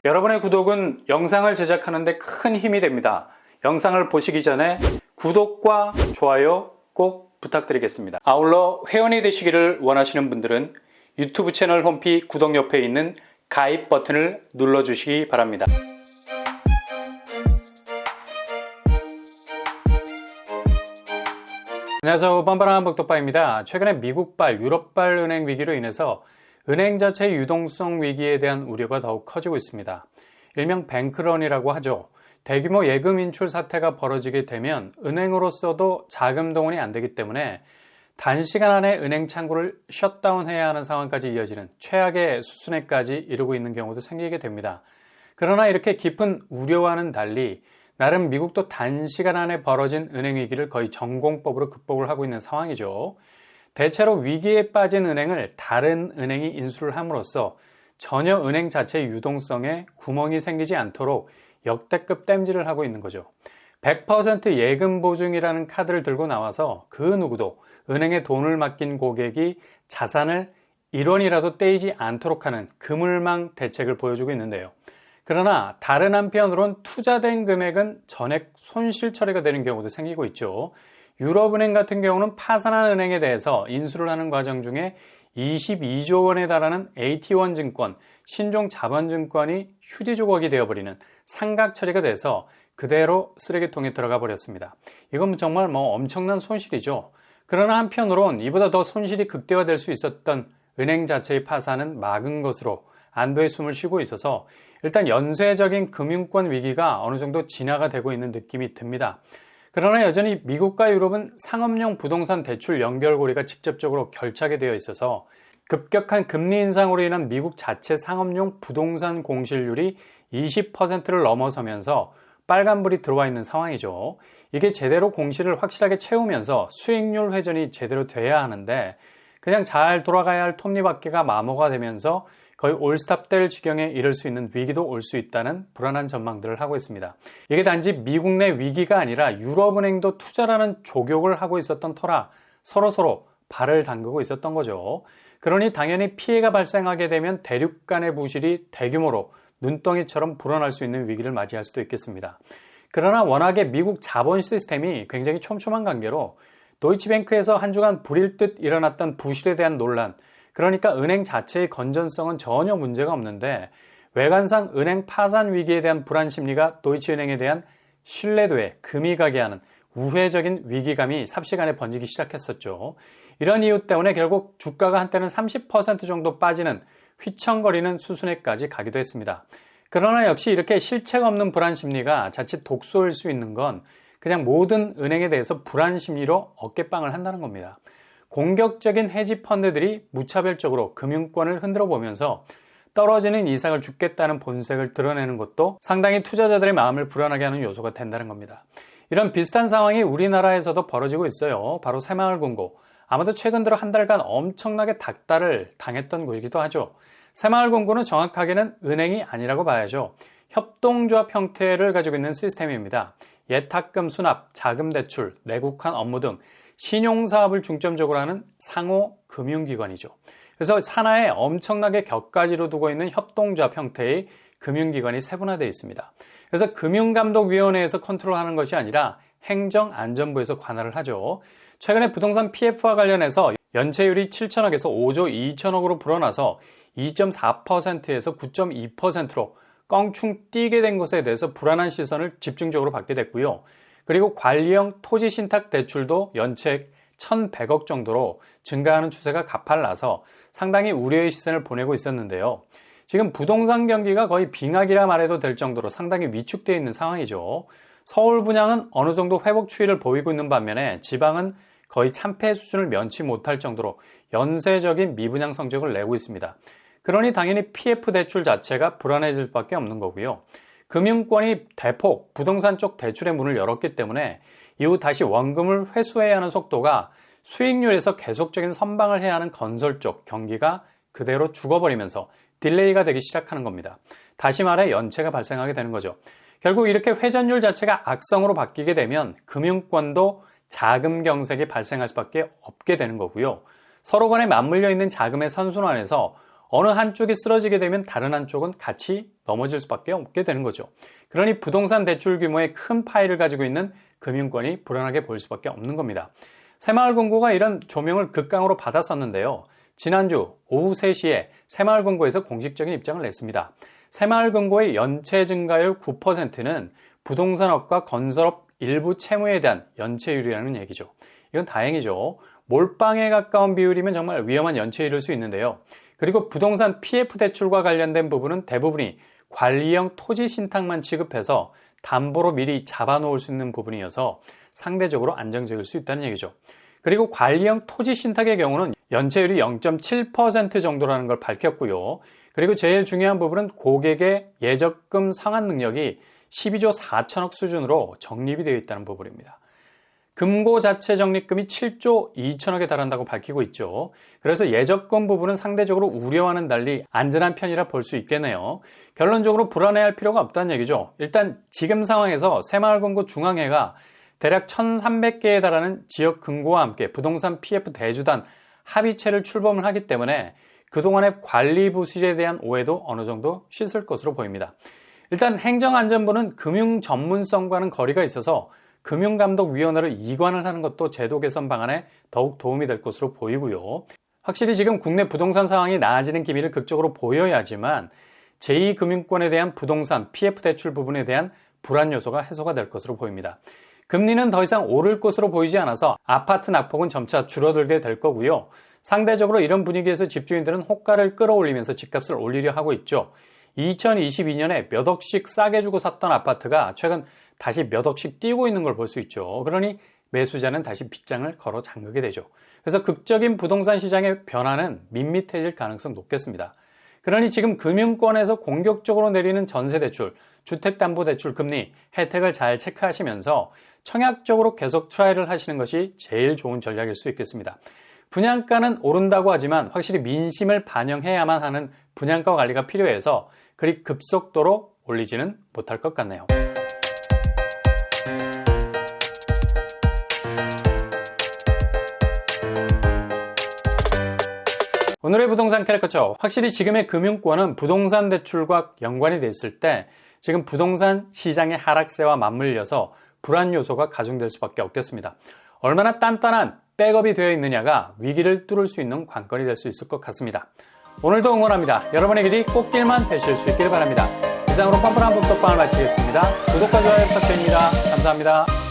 여러분의 구독은 영상을 제작하는 데 큰 힘이 됩니다. 영상을 보시기 전에 구독과 좋아요 꼭 부탁드리겠습니다. 아울러 회원이 되시기를 원하시는 분들은 유튜브 채널 홈피 구독 옆에 있는 가입 버튼을 눌러주시기 바랍니다. 안녕하세요. 뻔뻔한 복덕바입니다. 최근에 미국발, 유럽발 은행 위기로 인해서 은행 자체의 유동성 위기에 대한 우려가 더욱 커지고 있습니다. 일명 뱅크런이라고 하죠. 대규모 예금 인출 사태가 벌어지게 되면 은행으로서도 자금 동원이 안 되기 때문에 단시간 안에 은행 창구를 셧다운해야 하는 상황까지 이어지는 최악의 수순에까지 이르고 있는 경우도 생기게 됩니다. 그러나 이렇게 깊은 우려와는 달리 나름 미국도 단시간 안에 벌어진 은행 위기를 거의 전공법으로 극복을 하고 있는 상황이죠. 대체로 위기에 빠진 은행을 다른 은행이 인수를 함으로써 전혀 은행 자체의 유동성에 구멍이 생기지 않도록 역대급 땜질을 하고 있는 거죠. 100% 예금 보증이라는 카드를 들고 나와서 그 누구도 은행에 돈을 맡긴 고객이 자산을 1원이라도 떼이지 않도록 하는 그물망 대책을 보여주고 있는데요. 그러나 다른 한편으론 투자된 금액은 전액 손실 처리가 되는 경우도 생기고 있죠. 유럽은행 같은 경우는 파산한 은행에 대해서 인수를 하는 과정 중에 22조 원에 달하는 AT1 증권, 신종 자본증권이 휴지 조각이 되어버리는 상각 처리가 돼서 그대로 쓰레기통에 들어가 버렸습니다. 이건 정말 엄청난 손실이죠. 그러나 한편으론 이보다 더 손실이 극대화될 수 있었던 은행 자체의 파산은 막은 것으로 안도의 숨을 쉬고 있어서 일단 연쇄적인 금융권 위기가 어느 정도 진화가 되고 있는 느낌이 듭니다. 그러나 여전히 미국과 유럽은 상업용 부동산 대출 연결고리가 직접적으로 결착이 되어 있어서 급격한 금리 인상으로 인한 미국 자체 상업용 부동산 공실률이 20%를 넘어서면서 빨간불이 들어와 있는 상황이죠. 이게 제대로 공실을 확실하게 채우면서 수익률 회전이 제대로 돼야 하는데 그냥 잘 돌아가야 할 톱니바퀴가 마모가 되면서 거의 올스탑 될 지경에 이를 수 있는 위기도 올 수 있다는 불안한 전망들을 하고 있습니다. 이게 단지 미국 내 위기가 아니라 유럽은행도 투자라는 족욕을 하고 있었던 터라 서로 발을 담그고 있었던 거죠. 그러니 당연히 피해가 발생하게 되면 대륙 간의 부실이 대규모로 눈덩이처럼 불어날 수 있는 위기를 맞이할 수도 있겠습니다. 그러나 워낙에 미국 자본 시스템이 굉장히 촘촘한 관계로 도이치뱅크에서 한 주간 불일 듯 일어났던 부실에 대한 논란, 그러니까 은행 자체의 건전성은 전혀 문제가 없는데 외관상 은행 파산 위기에 대한 불안 심리가 도이치은행에 대한 신뢰도에 금이 가게 하는 우회적인 위기감이 삽시간에 번지기 시작했었죠. 이런 이유 때문에 결국 주가가 한때는 30% 정도 빠지는 휘청거리는 수순에까지 가기도 했습니다. 그러나 역시 이렇게 실체가 없는 불안 심리가 자칫 독소일 수 있는 건 그냥 모든 은행에 대해서 불안 심리로 어깨빵을 한다는 겁니다. 공격적인 헤지 펀드들이 무차별적으로 금융권을 흔들어 보면서 떨어지는 이삭을 줍겠다는 본색을 드러내는 것도 상당히 투자자들의 마음을 불안하게 하는 요소가 된다는 겁니다. 이런 비슷한 상황이 우리나라에서도 벌어지고 있어요. 바로 새마을금고. 아마도 최근 들어 한 달간 엄청나게 닥달을 당했던 곳이기도 하죠. 새마을금고는 정확하게는 은행이 아니라고 봐야죠. 협동조합 형태를 가지고 있는 시스템입니다. 예탁금 수납, 자금 대출, 내국한 업무 등 신용사업을 중점적으로 하는 상호 금융기관이죠. 그래서 산하에 엄청나게 격가지로 두고 있는 협동조합 형태의 금융기관이 세분화되어 있습니다. 그래서 금융감독위원회에서 컨트롤하는 것이 아니라 행정안전부에서 관할을 하죠. 최근에 부동산 PF와 관련해서 연체율이 7천억에서 5조 2천억으로 불어나서 2.4%에서 9.2%로 껑충 뛰게 된 것에 대해서 불안한 시선을 집중적으로 받게 됐고요. 그리고 관리형 토지 신탁 대출도 연책 1,100억 정도로 증가하는 추세가 가팔라서 상당히 우려의 시선을 보내고 있었는데요. 지금 부동산 경기가 거의 빙하기라 말해도 될 정도로 상당히 위축되어 있는 상황이죠. 서울 분양은 어느 정도 회복 추이를 보이고 있는 반면에 지방은 거의 참패 수준을 면치 못할 정도로 연쇄적인 미분양 성적을 내고 있습니다. 그러니 당연히 PF 대출 자체가 불안해질 수밖에 없는 거고요. 금융권이 대폭 부동산 쪽 대출의 문을 열었기 때문에 이후 다시 원금을 회수해야 하는 속도가 수익률에서 계속적인 선방을 해야 하는 건설 쪽 경기가 그대로 죽어버리면서 딜레이가 되기 시작하는 겁니다. 다시 말해 연체가 발생하게 되는 거죠. 결국 이렇게 회전율 자체가 악성으로 바뀌게 되면 금융권도 자금 경색이 발생할 수밖에 없게 되는 거고요. 서로 간에 맞물려 있는 자금의 선순환에서 어느 한쪽이 쓰러지게 되면 다른 한쪽은 같이 넘어질 수밖에 없게 되는 거죠. 그러니 부동산 대출 규모의 큰 파이를 가지고 있는 금융권이 불안하게 보일 수밖에 없는 겁니다. 새마을금고가 이런 조명을 극강으로 받았었는데요. 지난주 오후 3시에 새마을금고에서 공식적인 입장을 냈습니다. 새마을금고의 연체 증가율 9%는 부동산업과 건설업 일부 채무에 대한 연체율이라는 얘기죠. 이건 다행이죠. 몰빵에 가까운 비율이면 정말 위험한 연체율일 수 있는데요. 그리고 부동산 PF 대출과 관련된 부분은 대부분이 관리형 토지 신탁만 취급해서 담보로 미리 잡아놓을 수 있는 부분이어서 상대적으로 안정적일 수 있다는 얘기죠. 그리고 관리형 토지 신탁의 경우는 연체율이 0.7% 정도라는 걸 밝혔고요. 그리고 제일 중요한 부분은 고객의 예적금 상환 능력이 12조 4천억 수준으로 적립이 되어 있다는 부분입니다. 금고 자체 적립금이 7조 2천억에 달한다고 밝히고 있죠. 그래서 예적금 부분은 상대적으로 우려와는 달리 안전한 편이라 볼 수 있겠네요. 결론적으로 불안해할 필요가 없다는 얘기죠. 일단 지금 상황에서 새마을금고 중앙회가 대략 1,300개에 달하는 지역 금고와 함께 부동산 PF 대주단 합의체를 출범을 하기 때문에 그동안의 관리 부실에 대한 오해도 어느 정도 씻을 것으로 보입니다. 일단 행정안전부는 금융 전문성과는 거리가 있어서 금융감독위원회를 이관을 하는 것도 제도 개선 방안에 더욱 도움이 될 것으로 보이고요. 확실히 지금 국내 부동산 상황이 나아지는 기미를 극적으로 보여야지만 제2금융권에 대한 부동산 PF 대출 부분에 대한 불안 요소가 해소가 될 것으로 보입니다. 금리는 더 이상 오를 것으로 보이지 않아서 아파트 낙폭은 점차 줄어들게 될 거고요. 상대적으로 이런 분위기에서 집주인들은 호가를 끌어올리면서 집값을 올리려 하고 있죠. 2022년에 몇 억씩 싸게 주고 샀던 아파트가 최근 다시 몇 억씩 뛰고 있는 걸 볼 수 있죠. 그러니 매수자는 다시 빗장을 걸어 잠그게 되죠. 그래서 극적인 부동산 시장의 변화는 밋밋해질 가능성이 높겠습니다. 그러니 지금 금융권에서 공격적으로 내리는 전세대출, 주택담보대출 금리 혜택을 잘 체크하시면서 청약적으로 계속 트라이를 하시는 것이 제일 좋은 전략일 수 있겠습니다. 분양가는 오른다고 하지만 확실히 민심을 반영해야만 하는 분양가 관리가 필요해서 그리 급속도로 올리지는 못할 것 같네요. 오늘의 부동산 캐릭터처, 확실히 지금의 금융권은 부동산 대출과 연관이 돼 있을 때 지금 부동산 시장의 하락세와 맞물려서 불안 요소가 가중될 수밖에 없겠습니다. 얼마나 단단한 백업이 되어 있느냐가 위기를 뚫을 수 있는 관건이 될 수 있을 것 같습니다. 오늘도 응원합니다. 여러분의 길이 꽃길만 되실 수 있기를 바랍니다. 이상으로 뻔뻔한 북덕방을 마치겠습니다. 구독과 좋아요 부탁드립니다. 감사합니다.